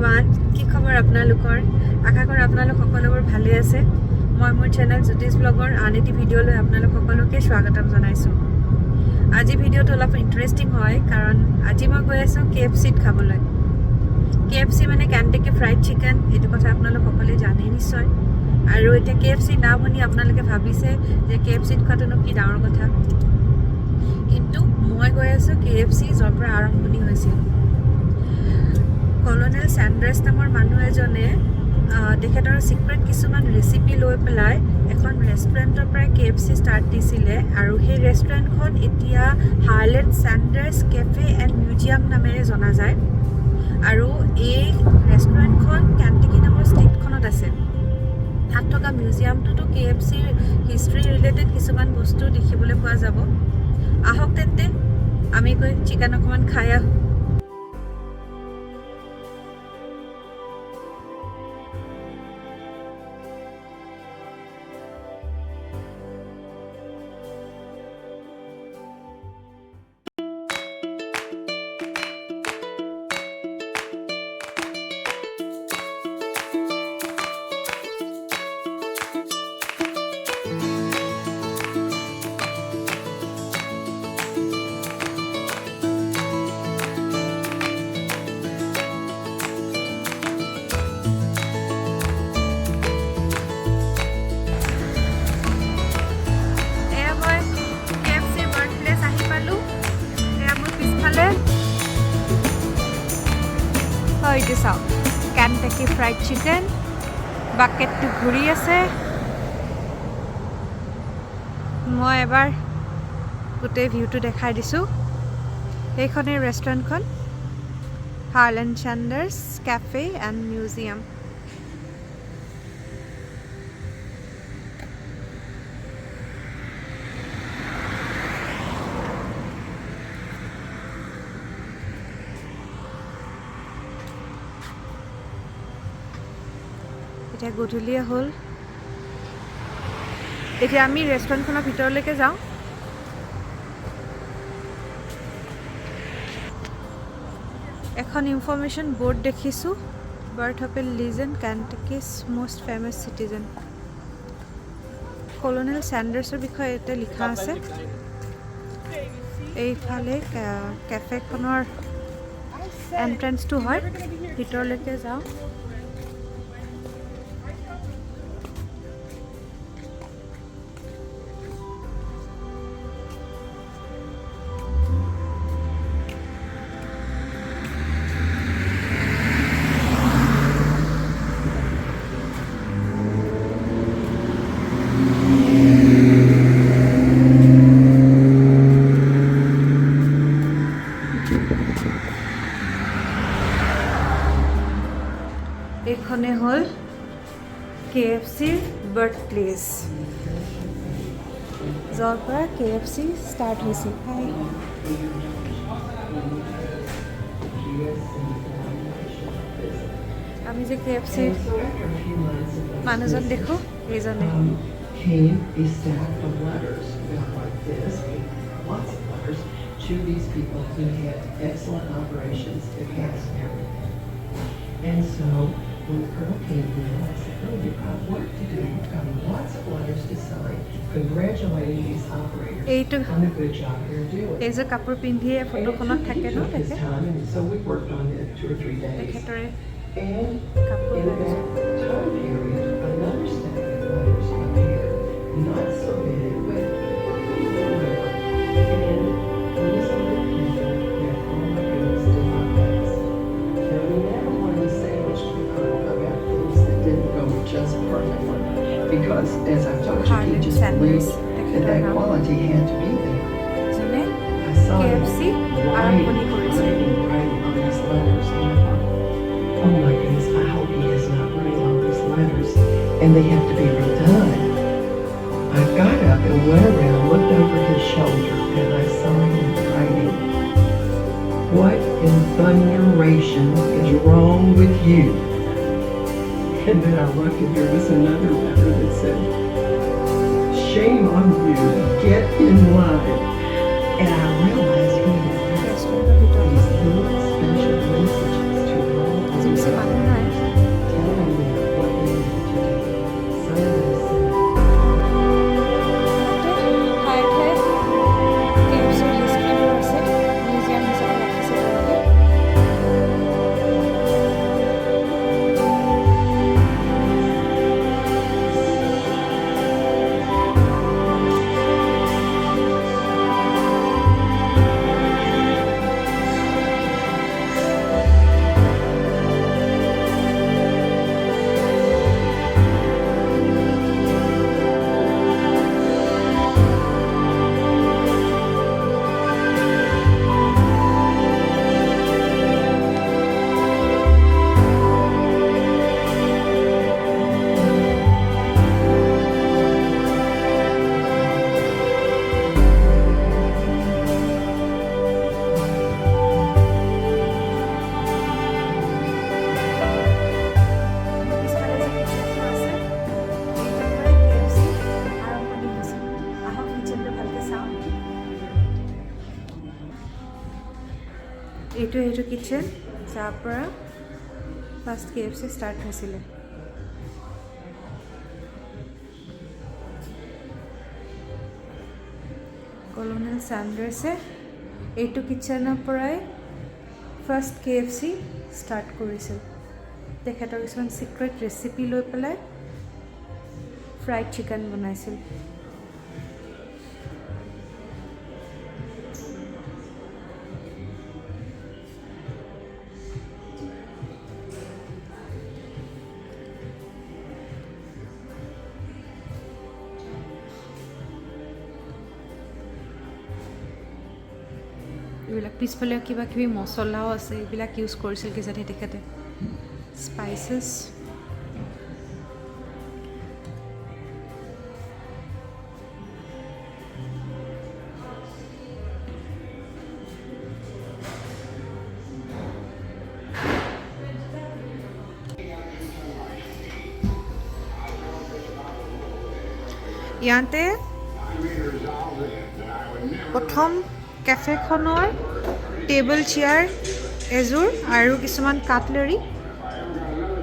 everyone, কি খবৰ আপোনালোকৰ? আশা কৰোঁ আপোনালোক সকলোবোৰ ভালে আছে। মই মোৰ চেনেল জুটিছ ব্লগৰ আন এটি ভিডিঅ' লৈ আপোনালোক সকলোকে স্বাগতম জনাইছোঁ। আজি ভিডিঅ'টো অলপ ইণ্টাৰেষ্টিং হয় কাৰণ আজি মই গৈ আছোঁ KFCত খাবলৈ। KFC মানে কেণ্টাকি ফ্ৰাইড চিকেন, এইটো কথা আপোনালোক সকলোৱে জানে নিশ্চয়। আৰু এতিয়া KFC নাম শুনি আপোনালোকে ভাবিছে যে KFCত খোৱাটোনো কি ডাঙৰ কথা। কিন্তু মই গৈ আছোঁ KFC য'ৰ পৰা আৰম্ভণি হৈছিল। কলনেল স্যান্ডাৰ্ছ নামৰ মানুহ এজনে তেখেতৰ সিক্ৰেট কিছুমান ৰেচিপি লৈ পেলাই এখন ৰেষ্টুৰেণ্টৰ পৰা KFC ষ্টাৰ্ট দিছিলে আৰু সেই ৰেষ্টুৰেণ্টখন এতিয়া হাৰ্লেণ্ড স্যান্ডাৰ্ছ কেফে এণ্ড মিউজিয়াম নামেৰে জনা যায়। আৰু এই ৰেষ্টুৰেণ্টখন কেণ্টাকি নামৰ ষ্টেটখনত আছে। তাত থকা মিউজিয়ামটোতো KFCৰ হিষ্ট্ৰী ৰিলেটেড কিছুমান বস্তু দেখিবলৈ পোৱা যাব। আহক তেন্তে আমি গৈ চিকেন অকণমান খাই আহোঁ। এইটো চাওক কেণ্টাকি ফ্ৰাইড চিকেন, বাকেটটো ঘূৰি আছে। মই এবাৰ গোটেই ভিউটো দেখাই দিছোঁ। এইখনেই ৰেষ্টুৰেণ্টখন, Harland Sanders cafe and museum. এতিয়া গধূলিয়ে হ'ল। এতিয়া আমি ৰেষ্টুৰেণ্টখনৰ ভিতৰলৈকে যাওঁ। এখন ইনফৰমেশ্যন বৰ্ড দেখিছোঁ, birth of a legend Kentucky's most famous citizen. Colonel স্যান্ডাৰ্ছৰ বিষয়ে ইয়াতে লিখা আছে। এইফালে কেফেখনৰ এণ্ট্ৰেঞ্চটো হয়। ভিতৰলৈকে যাওঁ। এইখনে হ'ল KFCৰ বাৰ্থ প্লেচ, য'ৰ পৰা KFC ষ্টাৰ্ট হৈছিল। আমি যে KFCৰ মানুহজন দেখোঁ, এইজনে। To these people who had excellent operations at KFC. And so when Colonel came in, I said, oh, you've got work to do. You've got lots of letters to sign congratulating these operators on the good job they're doing. এই যে কাপোৰ পিন্ধিয়ে ফটোখনত থাকে ন, his time, and so we worked on it 2 or 3 days. And in that time period, another stack of letters appeared, not submitted with just perfectly, because as I've told you, he just believed that quality had to be there. I saw KFC writing on these letters, and I thought, oh my goodness, I hope he has not written all these letters, and they have to be redone. I got up and went around, looked over his shoulder, and I saw him writing, "What in thunderation is wrong with you?" And then I looked and there was another letter that said, "Shame on you, get in line." And I realized he had these little special messages to all of these এইটো kitchen যাৰ পৰা first KFC start হৈছিলে colonel সান্ডাৰ্ছে এইটো কিটচেনৰ পৰাই first KFC start কৰিছিল তেখেতৰ কিছুমান সিক্ৰেট ৰেচিপি লৈ পেলাই ফ্ৰাইড চিকেন বনাইছিল এইবিলাক পিছফালে কিবা কিবি মছলাও আছে এইবিলাক ইউজ কৰিছিল কিজানি তেখেতে স্পাইচেছ ইয়াতে প্ৰথম কেফেখনৰ টেবল চেয়াৰ এযোৰ আৰু কিছুমান কাটলেৰী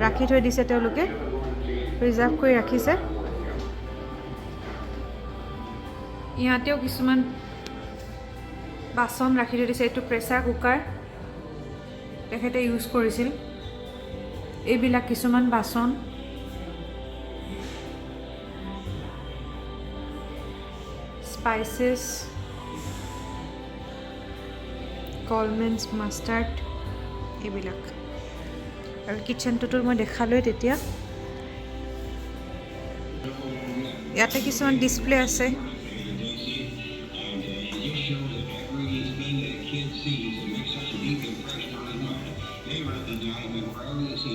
ৰাখি থৈ দিছে তেওঁলোকে ৰিজাৰ্ভ কৰি ৰাখিছে ইয়াতেও কিছুমান বাচন ৰাখি থৈ দিছে এইটো প্ৰেছাৰ কুকাৰ তেখেতে ইউজ কৰিছিল এইবিলাক কিছুমান বাচন স্পাইচেছ কলমেন্স মাষ্টাৰ্ড এইবিলাক আৰু কিচেনটোতো মই দেখালোৱে তেতিয়া ইয়াতে কিছুমান ডিসপ্লে আছে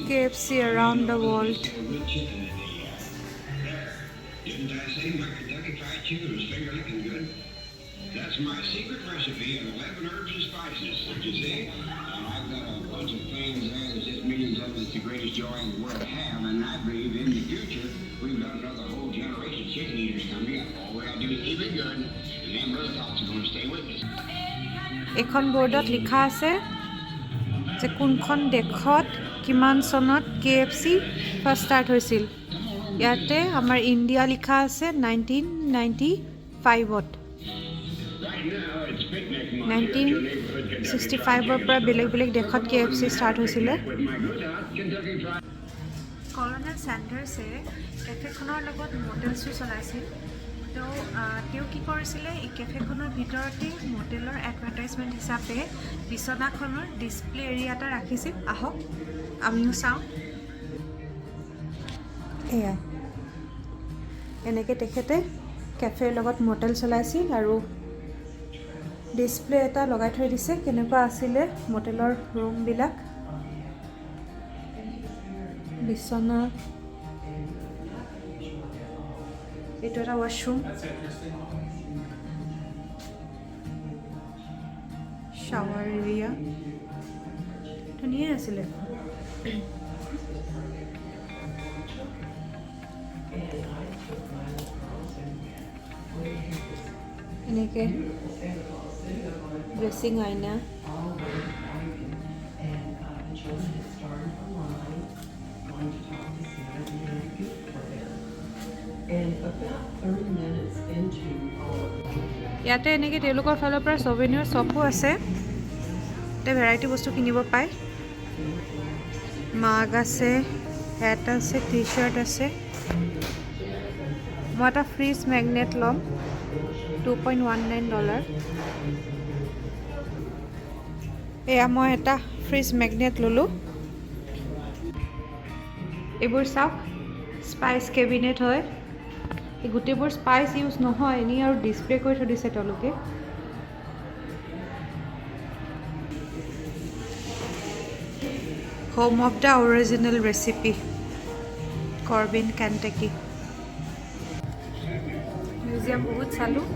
KFC around the world That's my secret recipe of 11 herbs and spices. You see? And I've got a bunch of fans there. There's just millions of them. It's the greatest joy in the world to have. And I believe in the future, we've got another whole generation of chicken eaters coming up. All we got to do is keep it good. And them brother thoughts are going to stay with us. এখন বোৰ্ডত লিখা আছে যে কোনখন দেশত কিমান চনত KFC first start হৈছিল ইয়াতে আমাৰ ইণ্ডিয়া লিখা আছে 1995ত 1965ৰ পৰা বেলেগ বেলেগ দেশত KFC ষ্টাৰ্ট হৈছিলে কলোনেল সান্ডাৰ্ছে কেফেখনৰ লগত মডেলছো চলাইছিল তেওঁ কি কৰিছিলে এই কেফেখনৰ ভিতৰতে মডেলৰ এডভাৰটাইজমেণ্ট হিচাপে বিচনাখনৰ ডিসপ্লে এৰিয়া এটা ৰাখিছিল আহক আমিও চাওঁ এয়া এনেকৈ তেখেতে কেফেৰ লগত মডেল চলাইছিল আৰু ডিসপ্লে এটা লগাই থৈ দিছে কেনেকুৱা আছিলে মডেলৰ ৰুমবিলাক বিছনা এইটো এটা ৱাশৰুম শাৱাৰ এৰিয়া ধুনীয়া আছিলে এনেকৈ dressing aina ইয়াতে এনেকৈ তেওঁলোকৰ ফালৰ পৰা সৌভেনিয়ৰ শ্বপো আছে তে ভেৰাইটি বস্তু কিনিব পায় মাগ আছে হেট আছে টি-শাৰ্ট আছে মই এটা ফ্ৰিজ মেগনেট ল'ম $2.19 এয়া মই এটা ফ্ৰিজ মেগনেট ললোঁ এইবোৰ চাওক স্পাইচ কেবিনেট হয় এই গোটেইবোৰ স্পাইচ ইউজ নহয় এনেই আৰু ডিসপ্লে কৰি থৈ দিছে তেওঁলোকে home of the original recipe Corbin, Kentucky museum বহুত চালোঁ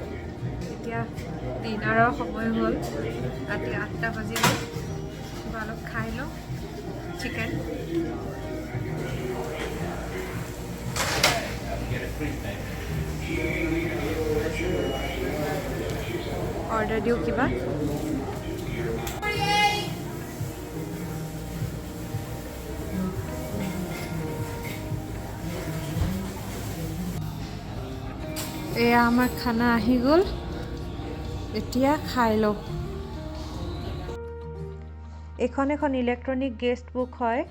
এতিয়া ডিনাৰৰ সময় হ'ল ৰাতি 8টা বাজিল কিবা অলপ খাই লওঁ চিকেন অৰ্ডাৰ দিওঁ কিবা এয়া আমাৰ খানা আহি গ'ল এতিয়া খাই লওঁ এখন ইলেক্ট্ৰনিক গেষ্ট বুক হয়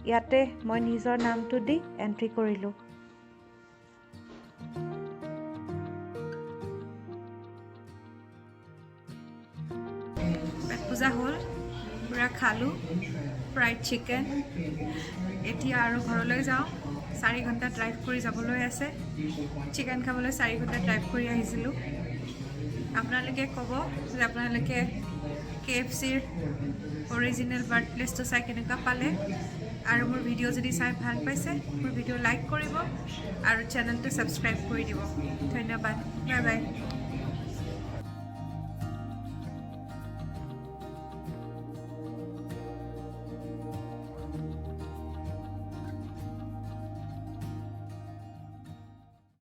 ইয়াতে মই নিজৰ নামটো দি এন্ট্ৰি কৰিলোঁ পেট পূজা হ'ল পুৰা খালোঁ ফ্ৰাইড চিকেন এতিয়া আৰু ঘৰলৈ যাওঁ 4 ঘণ্টা ড্ৰাইভ কৰি যাবলৈ আছে চিকেন খাবলৈ 4 ঘণ্টা ড্ৰাইভ কৰি আহিছিলোঁ আপোনালোকে ক'ব যে আপোনালোকে KFC'ৰ অৰিজিনেল বাৰ্থ প্লেচটো চাই কেনেকুৱা পালে আৰু মোৰ ভিডিঅ' যদি চাই ভাল পাইছে মোৰ ভিডিঅ' লাইক কৰিব আৰু চেনেলটো ছাবস্ক্ৰাইব কৰি দিব ধন্যবাদ বাই বাই